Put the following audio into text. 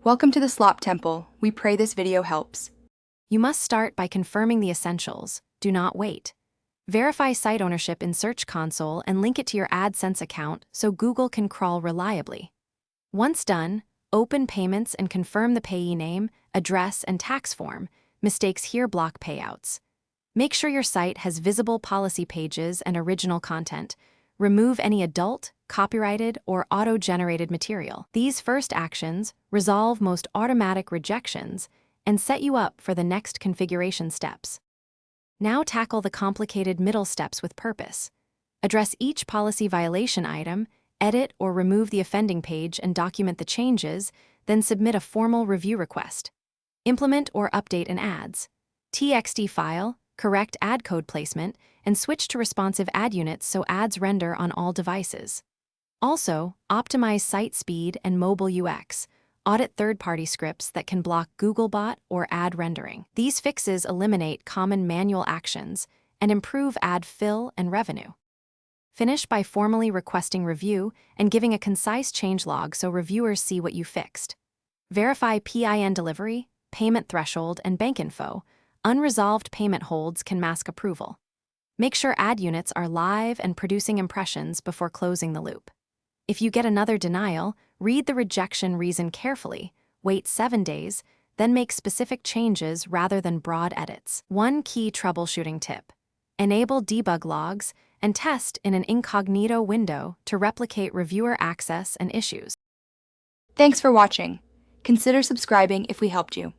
Welcome to the Slop Temple. We pray this video helps. You must start by confirming the essentials. Do not wait. Verify site ownership in Search Console and link it to your AdSense account so Google can crawl reliably. Once done, open Payments and confirm the payee name, address, and tax form. Mistakes here block payouts. Make sure your site has visible policy pages and original content. Remove any adult, copyrighted, or auto-generated material. These first actions resolve most automatic rejections and set you up for the next configuration steps. Now tackle the complicated middle steps with purpose. Address each policy violation item, edit or remove the offending page and document the changes, then submit a formal review request. Implement or update an ads. TXT file, correct ad code placement, and switch to responsive ad units so ads render on all devices. Also, optimize site speed and mobile UX. Audit third-party scripts that can block Googlebot or ad rendering. These fixes eliminate common manual actions and improve ad fill and revenue. Finish by formally requesting review and giving a concise changelog so reviewers see what you fixed. Verify PIN delivery, payment threshold, and bank info. Unresolved payment holds can mask approval. Make sure ad units are live and producing impressions before closing the loop. If you get another denial, read the rejection reason carefully, wait 7 days, then make specific changes rather than broad edits. One key troubleshooting tip: enable debug logs and test in an incognito window to replicate reviewer access and issues. Thanks for watching. Consider subscribing if we helped you.